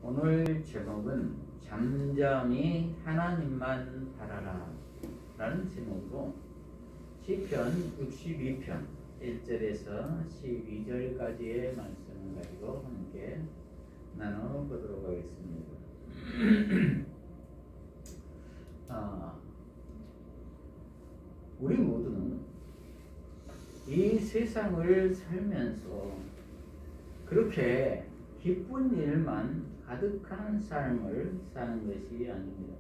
오늘 제목은 잠잠히 하나님만 바라라 라는 제목으로 시편 62편 1절에서 12절까지의 말씀을 가지고 함께 나눠보도록 하겠습니다. 우리 모두는 이 세상을 살면서 그렇게 기쁜 일만 가득한 삶을 사는 것이 아닙니다.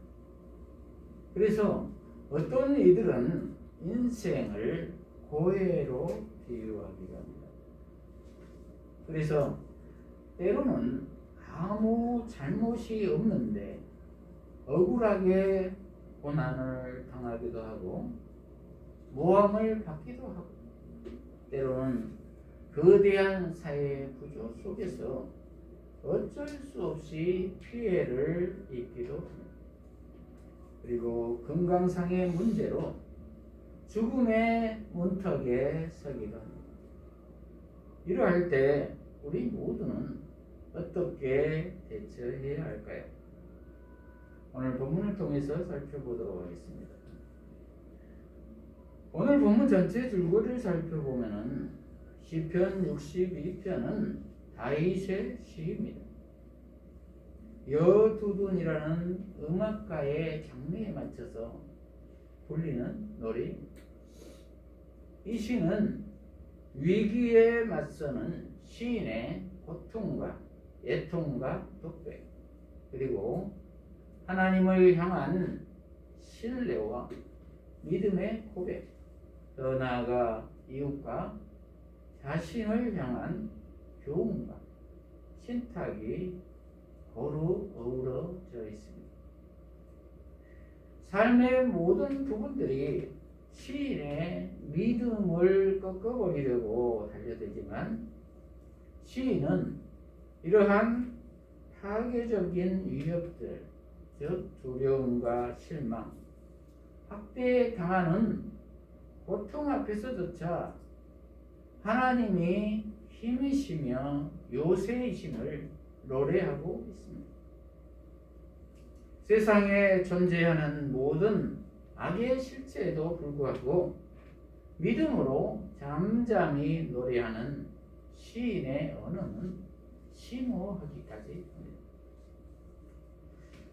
그래서 어떤 이들은 인생을 고해로 비유하기도 합니다. 그래서 때로는 아무 잘못이 없는데 억울하게 고난을 당하기도 하고 모함을 받기도 하고 때로는 거대한 사회 구조 속에서 어쩔 수 없이 피해를 입기도 합니다. 그리고 건강상의 문제로 죽음의 문턱에 서기도 합니다. 이러할 때 우리 모두는 어떻게 대처해야 할까요? 오늘 본문을 통해서 살펴보도록 하겠습니다. 오늘 본문 전체 줄거리를 살펴보면은 시편 62편은 다윗의 시입니다. 여두둔이라는 음악가의 장르에 맞춰서 불리는 노래입니다. 이 시는 위기에 맞서는 시인의 고통과 애통과 독백, 그리고 하나님을 향한 신뢰와 믿음의 고백, 더 나아가 이웃과 자신을 향한 교훈과 신탁이 고루 어우러져 있습니다. 삶의 모든 부분들이 시인의 믿음을 꺾어버리려고 달려들지만 시인은 이러한 파괴적인 위협들, 즉 두려움과 실망, 학대당하는 고통 앞에서조차 하나님이 힘이시며 요새이심을 노래하고 있습니다. 세상에 존재하는 모든 악의 실체에도 불구하고 믿음으로 잠잠히 노래하는 시인의 언어는 심오하기까지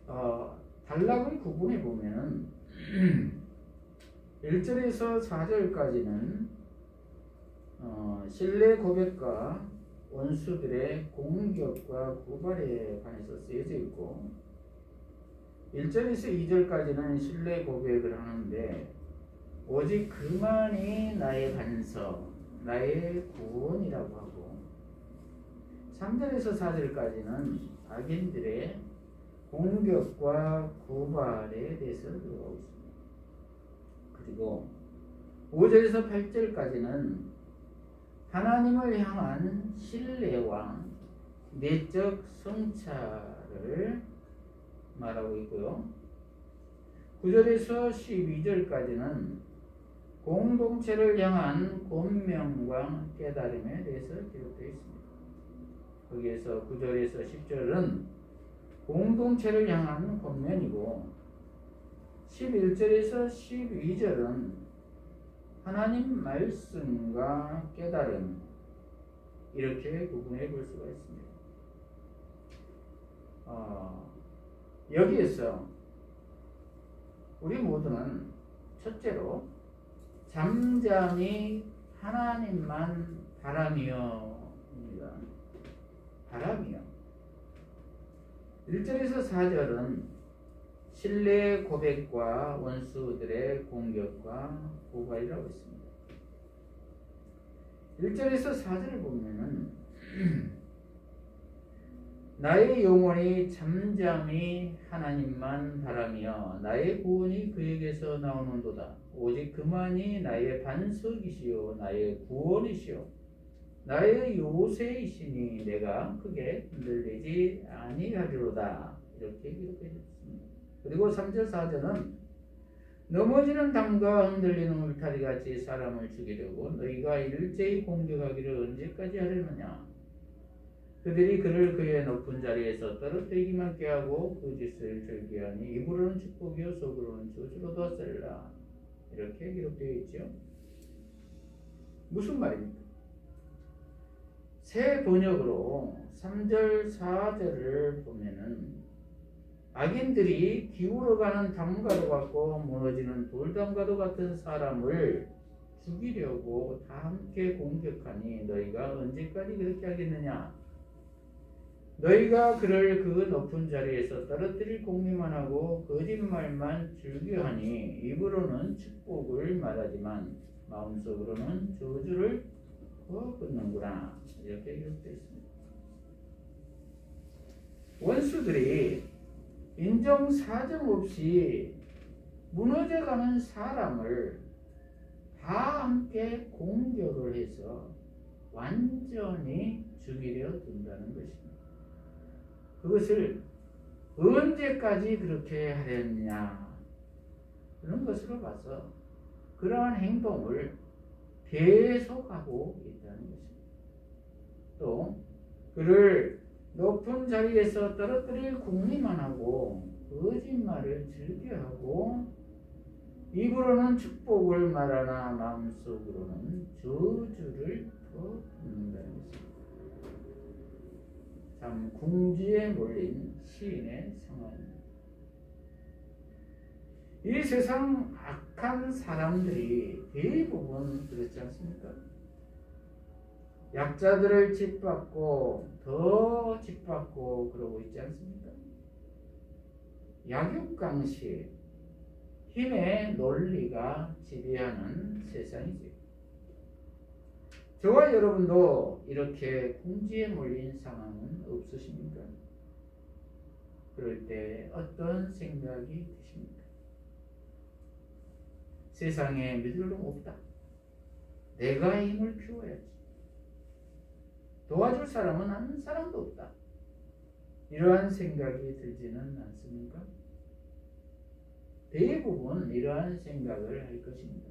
합니다. 단락을 구분해 보면 1절에서 4절까지는 신뢰 고백과 원수들의 공격과 고발에 관해서 쓰여져 있고 1절에서 2절까지는 신뢰 고백을 하는데 오직 그만이 나의 반석, 나의 구원이라고 하고 3절에서 4절까지는 악인들의 공격과 고발에 대해서 들어가고 있습니다. 그리고 5절에서 8절까지는 하나님을 향한 신뢰와 내적 성찰을 말하고 있고요. 9절에서 12절까지는 공동체를 향한 권면과 깨달음에 대해서 기록되어 있습니다. 거기에서 9절에서 10절은 공동체를 향한 권면이고 11절에서 12절은 하나님 말씀과 깨달음, 이렇게 구분해 볼 수가 있습니다. 여기에서 우리 모두는 첫째로 잠잠히 하나님만 바라며입니다. 바라며. 1절에서 4절은 신뢰 고백과 원수들의 공격과 고발이라고 있습니다. 1절에서 4절을 보면은 나의 영혼이 잠잠히 하나님만 바라며 나의 구원이 그에게서 나오는도다. 오직 그만이 나의 반석이시요 나의 구원이시요 나의 요새이시니 내가 크게 흔들리지 아니하리로다. 이렇게 기록해졌습니다. 그리고 3절 4절은 넘어지는 담과 흔들리는 울타리같이 사람을 죽이려고 너희가 일제히 공격하기를 언제까지 하려느냐. 그들이 그를 그의 높은 자리에서 떨어뜨리기만 꾀하고 그 짓을 즐기하니 입으로는 축복이요 속으로는 저주로도 셀라. 이렇게 기록되어 있죠. 무슨 말입니까? 새 번역으로 3절 4절을 보면은 악인들이 기울어가는 담가도 같고 무너지는 돌담가도 같은 사람을 죽이려고 다 함께 공격하니 너희가 언제까지 그렇게 하겠느냐? 너희가 그를 그 높은 자리에서 떨어뜨릴 공리만 하고 거짓말만 즐겨하니 입으로는 축복을 말하지만 마음속으로는 저주를 퍼붓는구나. 이렇게 기록되어 있습니다. 원수들이 인정사정 없이 무너져가는 사람을 다 함께 공격을 해서 완전히 죽이려 든다는 것입니다. 그것을 언제까지 그렇게 하렸냐, 그런 것으로 봐서 그러한 행동을 계속하고 있다는 것입니다. 또 그를 높은 자리에서 떨어뜨릴 궁리만 하고 거짓말을 즐겨하고 입으로는 축복을 말하나 마음속으로는 저주를 퍼붓는다는 것입니다. 참 궁지에 몰린 시인의 상황입니다. 이 세상 악한 사람들이 대부분 그렇지 않습니까? 약자들을 짓밟고 더 짓밟고 그러고 있지 않습니까? 약육강식, 힘의 논리가 지배하는 세상이지. 저와 여러분도 이렇게 궁지에 몰린 상황은 없으십니까? 그럴 때 어떤 생각이 드십니까? 세상에 믿을 놈 없다. 내가 힘을 키워야지. 도와줄 사람은 한 사람도 없다. 이러한 생각이 들지는 않습니까? 대부분 이러한 생각을 할 것입니다.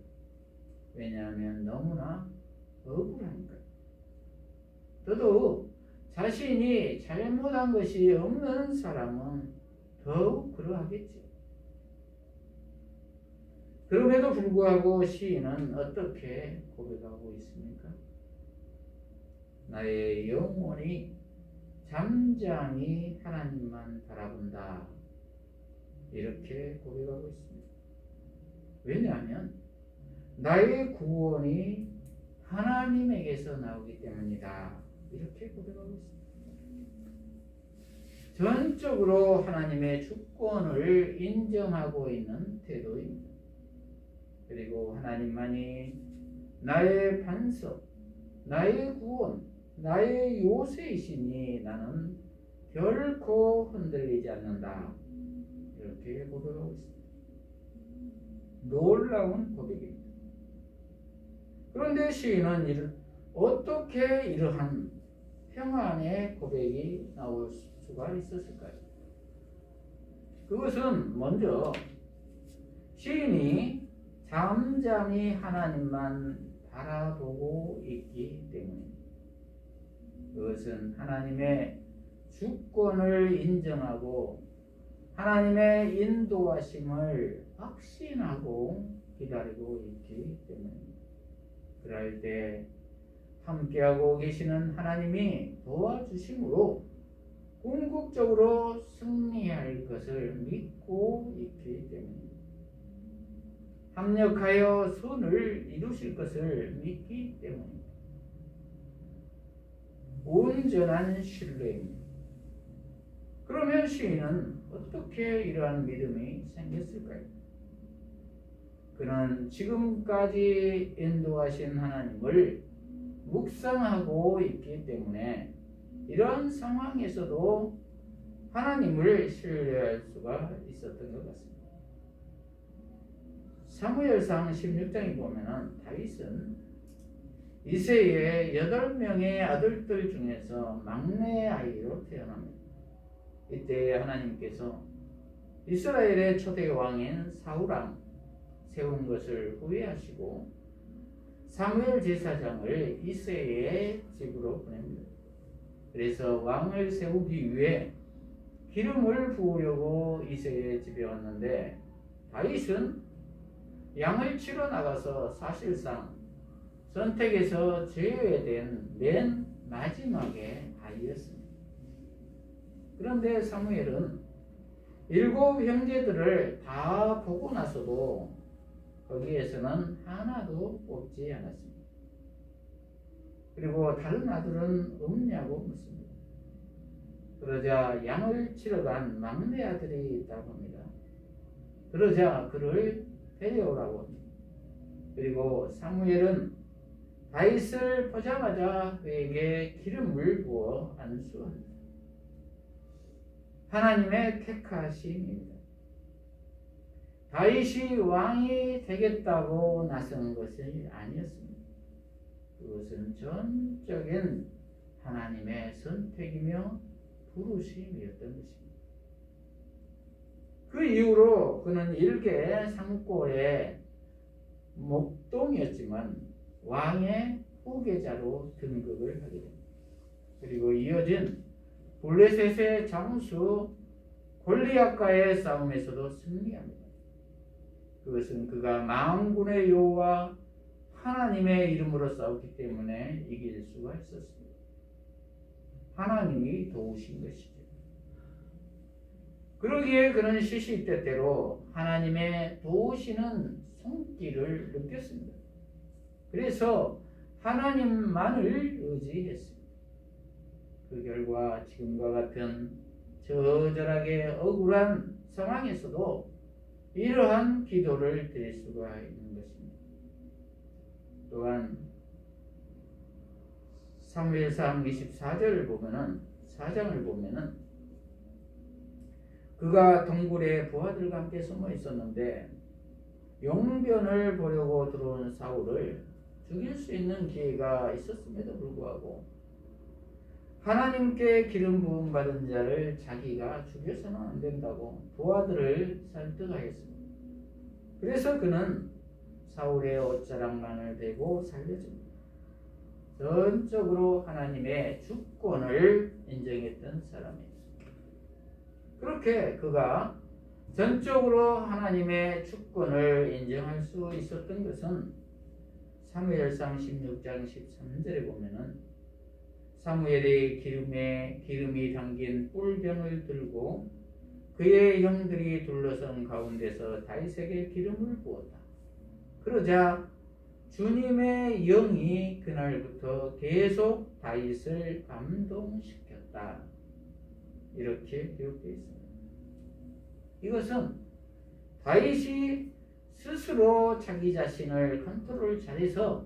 왜냐하면 너무나 억울하니까. 더더욱 자신이 잘못한 것이 없는 사람은 더욱 그러하겠죠. 그럼에도 불구하고 시인은 어떻게 고백하고 있습니까? 나의 영혼이 잠잠히 하나님만 바라본다. 이렇게 고백하고 있습니다. 왜냐하면 나의 구원이 하나님에게서 나오기 때문이다. 이렇게 고백하고 있습니다. 전적으로 하나님의 주권을 인정하고 있는 태도입니다. 그리고 하나님만이 나의 반석, 나의 구원, 나의 요새이시니 나는 결코 흔들리지 않는다. 이렇게 고백하고 있습니다. 놀라운 고백입니다. 그런데 시인은 어떻게 이러한 평안의 고백이 나올 수가 있었을까요? 그것은 먼저 시인이 잠잠히 하나님만 바라보고 있기 때문입니다. 그것은 하나님의 주권을 인정하고 하나님의 인도하심을 확신하고 기다리고 있기 때문입니다. 그럴 때 함께하고 계시는 하나님이 도와주심으로 궁극적으로 승리할 것을 믿고 있기 때문입니다. 합력하여 선을 이루실 것을 믿기 때문입니다. 온전한 신뢰입니다. 그러면 시인은 어떻게 이러한 믿음이 생겼을까요? 그는 지금까지 인도하신 하나님을 묵상하고 있기 때문에 이러한 상황에서도 하나님을 신뢰할 수가 있었던 것 같습니다. 사무엘상 16장에 보면은 다윗은 이새의 8명의 아들들 중에서 막내 아이로 태어납니다. 이때 하나님께서 이스라엘의 초대 왕인 사울왕 세운 것을 후회하시고 사무엘 제사장을 이새의 집으로 보냅니다. 그래서 왕을 세우기 위해 기름을 부으려고 이새의 집에 왔는데 다윗은 양을 치러 나가서 사실상 선택에서 제외된 맨 마지막에 아이였습니다. 그런데 사무엘은 7 형제들을 다 보고 나서도 거기에서는 하나도 뽑지 않았습니다. 그리고 다른 아들은 없냐고 묻습니다. 그러자 양을 치러 간 막내 아들이 있다고 합니다. 그러자 그를 데려오라고 합니다. 그리고 사무엘은 다윗을 보자마자 그에게 기름을 부어 안수합니다. 하나님의 택하심입니다. 다윗이 왕이 되겠다고 나선 것이 아니었습니다. 그것은 전적인 하나님의 선택이며 부르심이었던 것입니다. 그 이후로 그는 일개 상고의 목동이었지만 왕의 후계자로 등극을 하게 됩니다. 그리고 이어진 블레셋의 장수 골리앗과의 싸움에서도 승리합니다. 그것은 그가 만군의 여호와 하나님의 이름으로 싸웠기 때문에 이길 수가 있었습니다. 하나님이 도우신 것이죠. 그러기에 그는 시시때때로 하나님의 도우시는 손길을 느꼈습니다. 그래서 하나님만을 의지했습니다. 그 결과 지금과 같은 저절하게 억울한 상황에서도 이러한 기도를 드릴 수가 있는 것입니다. 또한 사무엘상 24절을 보면은 4장을 보면은 그가 동굴에 부하들과 함께 숨어 있었는데 용변을 보려고 들어온 사울을 죽일 수 있는 기회가 있었음에도 불구하고 하나님께 기름 부음 받은 자를 자기가 죽여서는 안 된다고 부하들을 설득하였습니다. 그래서 그는 사울의 옷자락만을 대고 살려줍니다. 전적으로 하나님의 주권을 인정했던 사람이었습니다. 그렇게 그가 전적으로 하나님의 주권을 인정할 수 있었던 것은 사무엘상 16장 13절에 보면은 사무엘이 기름이 담긴 뿔병을 들고 그의 형들이 둘러선 가운데서 다윗에게 기름을 부었다. 그러자 주님의 영이 그날부터 계속 다윗을 감동시켰다. 이렇게 기록되어 있습니다. 이것은 다윗이 스스로 자기 자신을 컨트롤 잘해서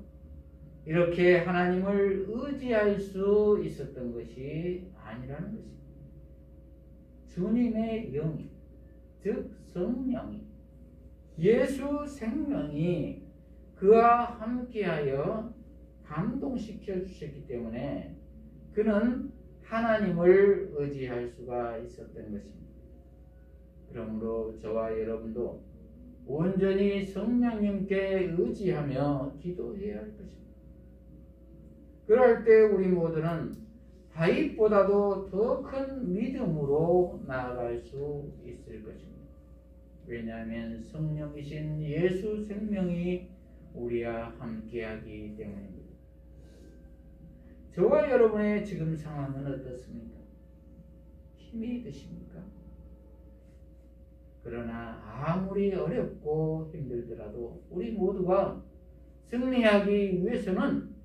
이렇게 하나님을 의지할 수 있었던 것이 아니라는 것입니다. 주님의 영이, 즉 성령이, 예수 생명이 그와 함께하여 감동시켜 주셨기 때문에 그는 하나님을 의지할 수가 있었던 것입니다. 그러므로 저와 여러분도 온전히 성령님께 의지하며 기도해야 할 것입니다. 그럴 때 우리 모두는 다윗보다도 더 큰 믿음으로 나아갈 수 있을 것입니다. 왜냐하면 성령이신 예수 생명이 우리와 함께하기 때문입니다. 저와 여러분의 지금 상황은 어떻습니까? 힘이 드십니까? 그러나 아무리 어렵고 힘들더라도 우리 모두가 승리하기 위해서는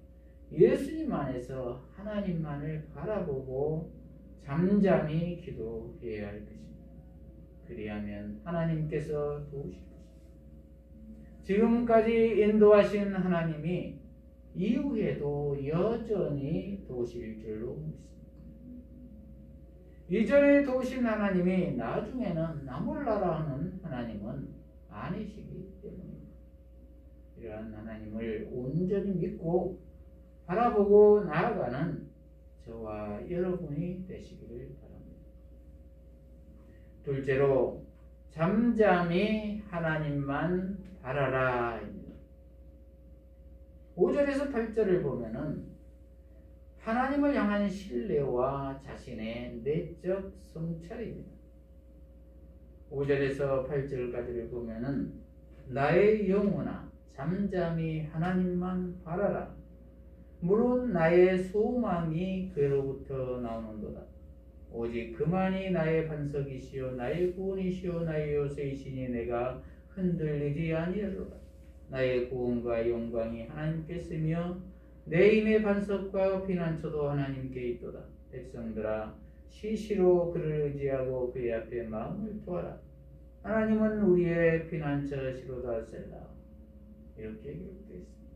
예수님 안에서 하나님만을 바라보고 잠잠히 기도해야 할 것입니다. 그리하면 하나님께서 도우실 것입니다. 지금까지 인도하신 하나님이 이후에도 여전히 도우실 줄로 믿습니다. 이전에 도우신 하나님이 나중에는 나 몰라라 하는 하나님은 아니시기 때문입니다. 이러한 하나님을 온전히 믿고 바라보고 나아가는 저와 여러분이 되시기를 바랍니다. 둘째로 잠잠히 하나님만 바라라 입니다. 5절에서 8절을 보면은 하나님을 향한 신뢰와 자신의 내적 성찰입니다. 5절에서 8절까지를 보면은 나의 영혼아 잠잠히 하나님만 바라라. 물론 나의 소망이 그로부터 나오는도다. 오직 그만이 나의 반석이시요 나의 구원이시요 나의 요새이시니 내가 흔들리지 아니하리로다. 나의 구원과 영광이 하나님께 있으며 내 힘의 반석과 피난처도 하나님께 있도다. 백성들아 시시로 그를 의지하고 그의 앞에 마음을 토하라. 하나님은 우리의 피난처시로다 셀라. 이렇게 기록되어 있습니다.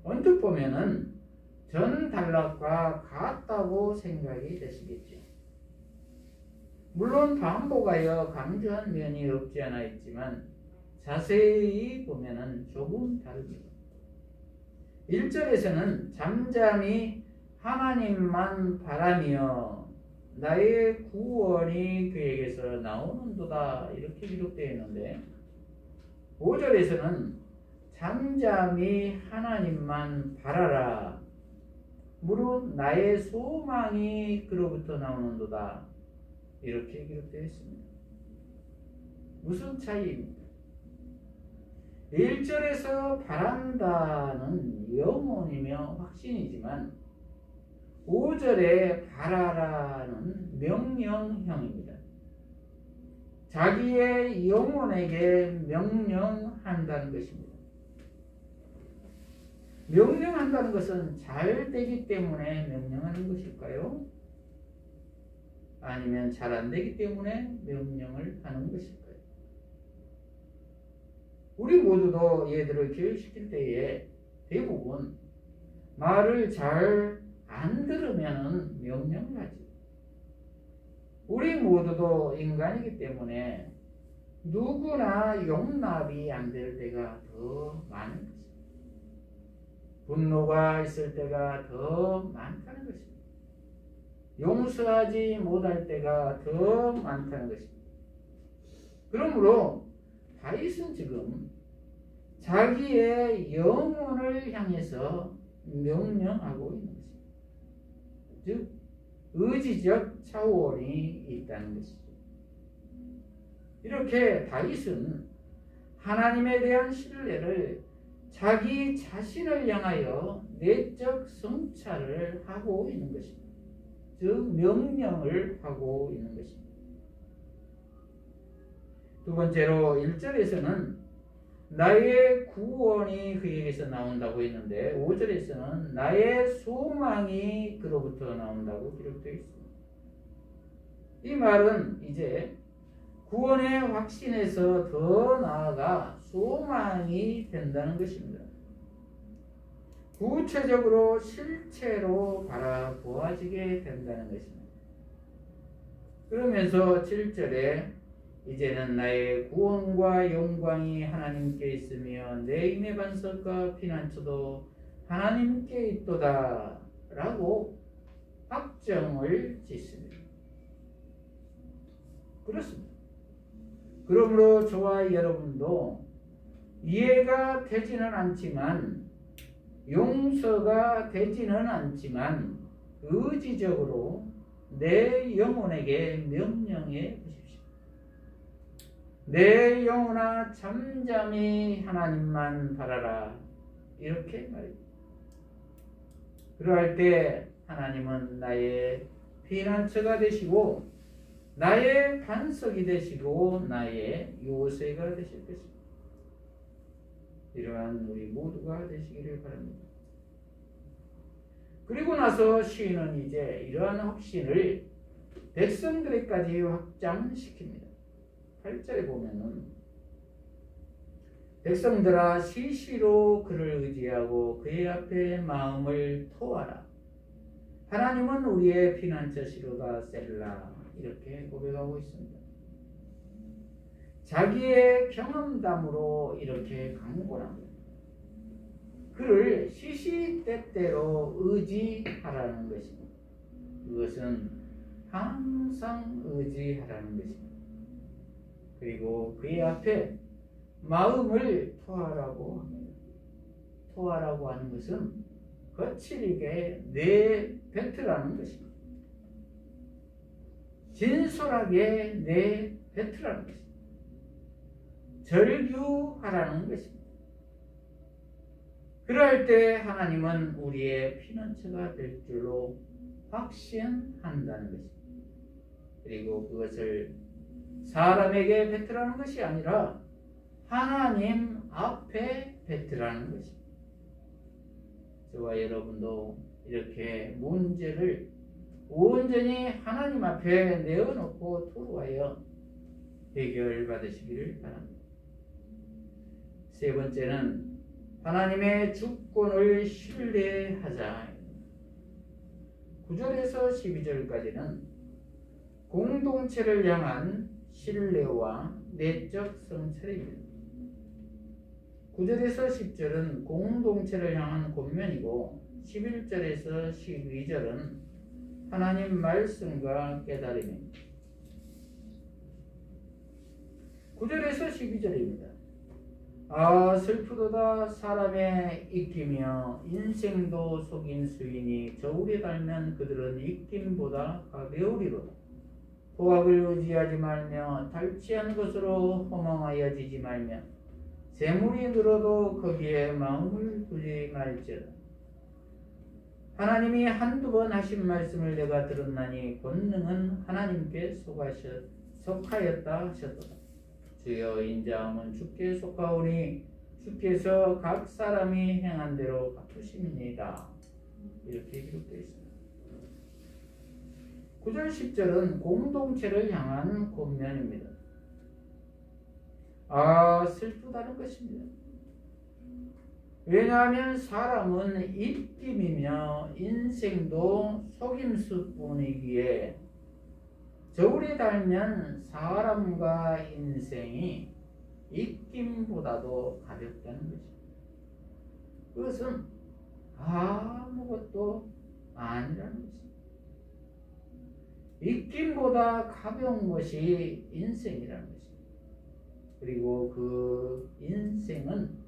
언뜻 보면은 전 단락과 같다고 생각이 되시겠죠. 물론 반복하여 강조한 면이 없지 않아 있지만 자세히 보면은 조금 다릅니다. 1절에서는 잠잠히 하나님만 바라며 나의 구원이 그에게서 나오는도다 이렇게 기록되어 있는데 5절에서는 잠잠히 하나님만 바라라. 물론 나의 소망이 그로부터 나오는도다 이렇게 기록되어 있습니다. 무슨 차이입니까? 1절에서 바란다는 영혼이며 확신이지만 5절에 바라라는 명령형입니다. 자기의 영혼에게 명령한다는 것입니다. 명령한다는 것은 잘 되기 때문에 명령하는 것일까요? 아니면 잘 안 되기 때문에 명령을 하는 것일까요? 우리 모두도 얘들을 교육시킬 때에 대부분 말을 잘 안 들으면 명령을 하지. 우리 모두도 인간이기 때문에 누구나 용납이 안 될 때가 더 많은 것입니다. 분노가 있을 때가 더 많다는 것입니다. 용서하지 못할 때가 더 많다는 것입니다. 그러므로 다윗은 지금 자기의 영혼을 향해서 명령하고 있는 것입니다. 즉 의지적 차원이 있다는 것이죠. 이렇게 다윗은 하나님에 대한 신뢰를 자기 자신을 향하여 내적 성찰을 하고 있는 것입니다. 즉 명령을 하고 있는 것입니다. 두 번째로 1절에서는 나의 구원이 그에게서 나온다고 했는데 5절에서는 나의 소망이 그로부터 나온다고 기록되어 있습니다. 이 말은 이제 구원의 확신에서 더 나아가 소망이 된다는 것입니다. 구체적으로 실체로 바라보아지게 된다는 것입니다. 그러면서 7절에 이제는 나의 구원과 영광이 하나님께 있으며 내 힘의 반석과 피난처도 하나님께 있도다 라고 확정을 짓습니다. 그렇습니다. 그러므로 저와 여러분도 이해가 되지는 않지만 용서가 되지는 않지만 의지적으로 내 영혼에게 명령해 보십시오. 내 영혼아 잠잠히 하나님만 바라라 이렇게 말입니다. 그러할 때 하나님은 나의 피난처가 되시고 나의 반석이 되시고 나의 요새가 되실 것입니다. 이러한 우리 모두가 되시기를 바랍니다. 그리고 나서 시인은 이제 이러한 확신을 백성들에게까지 확장시킵니다. 8절에 보면은 백성들아 시시로 그를 의지하고 그의 앞에 마음을 토하라. 하나님은 우리의 피난처시로다 셀라. 이렇게 고백하고 있습니다. 자기의 경험담으로 이렇게 강구합니다. 그를 시시때때로 의지하라는 것입니다. 그것은 항상 의지하라는 것입니다. 그리고 그의 앞에 마음을 토하라고 합니다. 토하라고 하는 것은 거칠게 내뱉으라는 것입니다. 진솔하게 내뱉으라는 것입니다. 절규하라는 것입니다. 그럴 때 하나님은 우리의 피난처가 될 줄로 확신한다는 것입니다. 그리고 그것을 사람에게 뱉으라는 것이 아니라 하나님 앞에 뱉으라는 것입니다. 저와 여러분도 이렇게 문제를 온전히 하나님 앞에 내어놓고 토로하여 해결받으시기를 바랍니다. 세 번째는 하나님의 주권을 신뢰하자. 9절에서 12절까지는 공동체를 향한 신뢰와 내적 성찰입니다. 9절에서 10절은 공동체를 향한 권면이고 11절에서 12절은 하나님 말씀과 깨달음입니다. 9절에서 12절입니다. 아 슬프도다 사람의 익기며 인생도 속인 수이니 저울에 달면 그들은 익김보다 가벼우리로다. 포악을 의지하지 말며 달치한 것으로 허망하여지지 말며 재물이 늘어도 거기에 마음을 두지 말지어다. 하나님이 한두 번 하신 말씀을 내가 들었나니 권능은 하나님께 속하였다 하셨도다. 주여 인자함은 주께 속하오니 주께서 각 사람이 행한 대로 갚으심이니이다. 이렇게 기록되어 있습니다. 9절 10절은 공동체를 향한 권면입니다. 아 슬프다는 것입니다. 왜냐하면 사람은 입김이며 인생도 속임수뿐이기에 저울에 달면 사람과 인생이 입김보다도 가볍다는 것입니다. 그것은 아무것도 아니라는 것입니다. 입김보다 가벼운 것이 인생이라는 것입니다. 그리고 그 인생은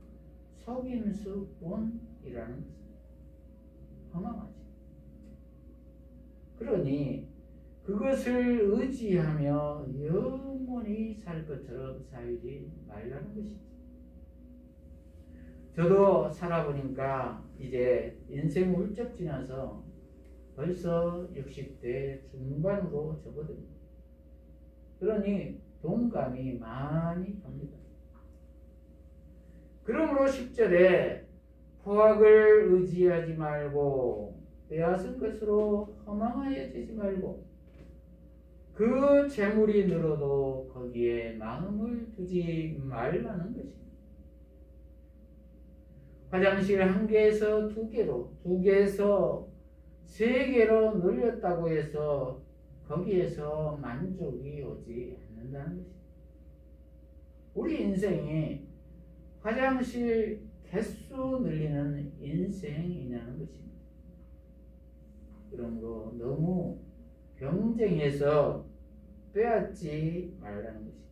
속임수뿐이라는 것입니다. 허망하지. 그러니 그것을 의지하며 영원히 살 것처럼 살지 말라는 것입니다. 저도 살아보니까 이제 인생 훌쩍 지나서 벌써 60대 중반으로 접어듭니다. 그러니 동감이 많이 갑니다. 그러므로 10절에 포악을 의지하지 말고 빼앗은 것으로 허망하여지지 말고 그 재물이 늘어도 거기에 마음을 두지 말라는 것입니다. 화장실 1개에서 2개로, 2개에서 3개로 늘렸다고 해서 거기에서 만족이 오지 않는다는 것입니다. 우리 인생이 화장실 개수 늘리는 인생이냐는 것입니다. 그러므로 너무 경쟁해서 빼앗지 말라는 것입니다.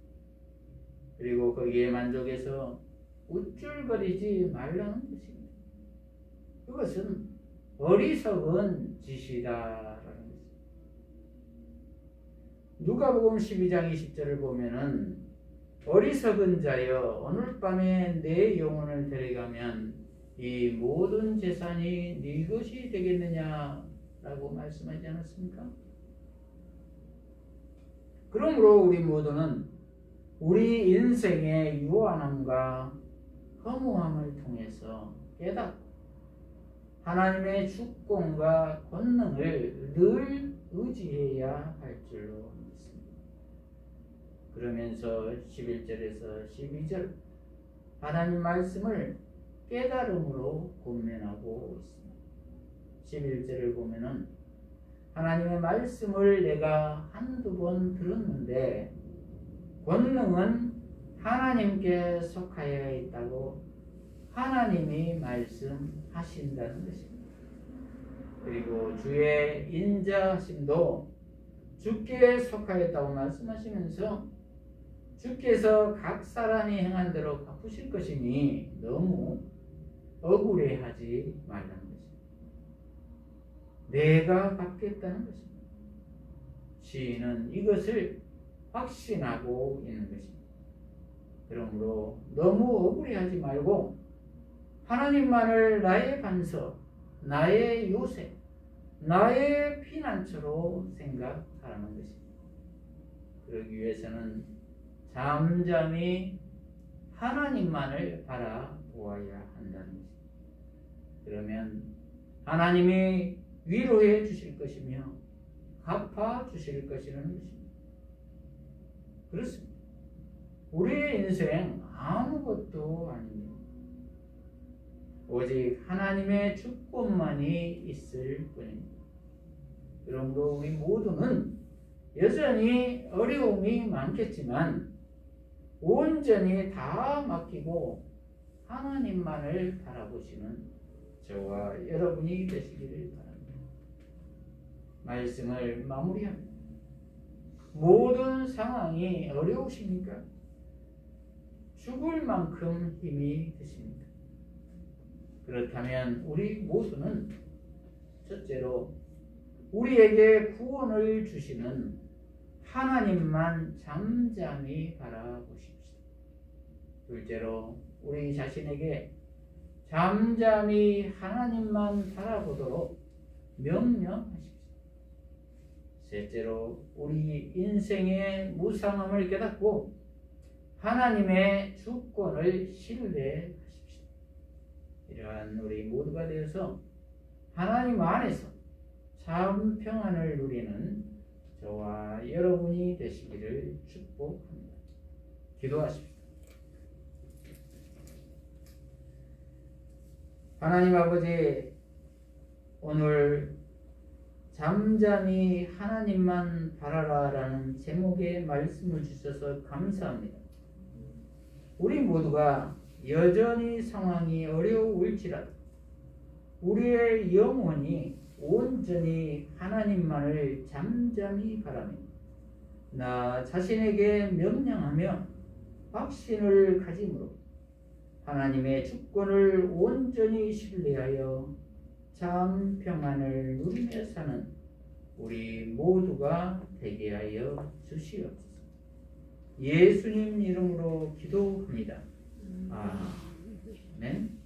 그리고 거기에 만족해서 우쭐거리지 말라는 것입니다. 그것은 어리석은 짓이다라는 것입니다. 누가복음 12장 20절을 보면은 어리석은 자여 오늘 밤에 내 영혼을 데려가면 이 모든 재산이 네 것이 되겠느냐라고 말씀하지 않았습니까? 그러므로 우리 모두는 우리 인생의 유한함과 허무함을 통해서 깨닫고 하나님의 주권과 권능을 늘 의지해야 할 줄로 믿습니다. 그러면서 11절에서 12절 하나님 말씀을 깨달음으로 권면하고 있습니다. 11절을 보면은 하나님의 말씀을 내가 한두 번 들었는데 권능은 하나님께 속하여 있다고 하나님이 말씀하신다는 것입니다. 그리고 주의 인자하심도 주께 속하였다고 말씀하시면서 주께서 각 사람이 행한 대로 갚으실 것이니 너무 억울해하지 말라는 것입니다. 내가 받겠다는 것입니다. 시인은 이것을 확신하고 있는 것입니다. 그러므로 너무 억울해하지 말고 하나님만을 나의 반석, 나의 요새, 나의 피난처로 생각하라는 것입니다. 그러기 위해서는 잠잠히 하나님만을 바라보아야 한다는 것입니다. 그러면 하나님이 위로해 주실 것이며 갚아 주실 것이라는 것입니다. 그렇습니다. 우리의 인생 아무것도 아닙니다. 오직 하나님의 주권만이 있을 뿐입니다. 그러므로 우리 모두는 여전히 어려움이 많겠지만 온전히 다 맡기고 하나님만을 바라보시는 저와 여러분이 되시기를 바랍니다. 말씀을 마무리합니다. 모든 상황이 어려우십니까? 죽을 만큼 힘이 드십니까? 그렇다면 우리 모두는 첫째로 우리에게 구원을 주시는 하나님만 잠잠히 바라보십시오. 둘째로 우리 자신에게 잠잠히 하나님만 바라보도록 명령하십시오. 셋째로 우리 인생의 무상함을 깨닫고 하나님의 주권을 신뢰하십시오. 이러한 우리 모두가 되어서 하나님 안에서 참 평안을 누리는 저와 여러분이 되시기를 축복합니다. 기도하십시오. 하나님 아버지, 오늘 잠잠히 하나님만 바라라라는 제목의 말씀을 주셔서 감사합니다. 우리 모두가 여전히 상황이 어려울지라도 우리의 영혼이 온전히 하나님만을 잠잠히 바라며 나 자신에게 명령하며 확신을 가짐으로 하나님의 주권을 온전히 신뢰하여 참 평안을 누리며 사는 우리 모두가 되게 하여 주시옵소서. 예수님 이름으로 기도합니다. 아멘.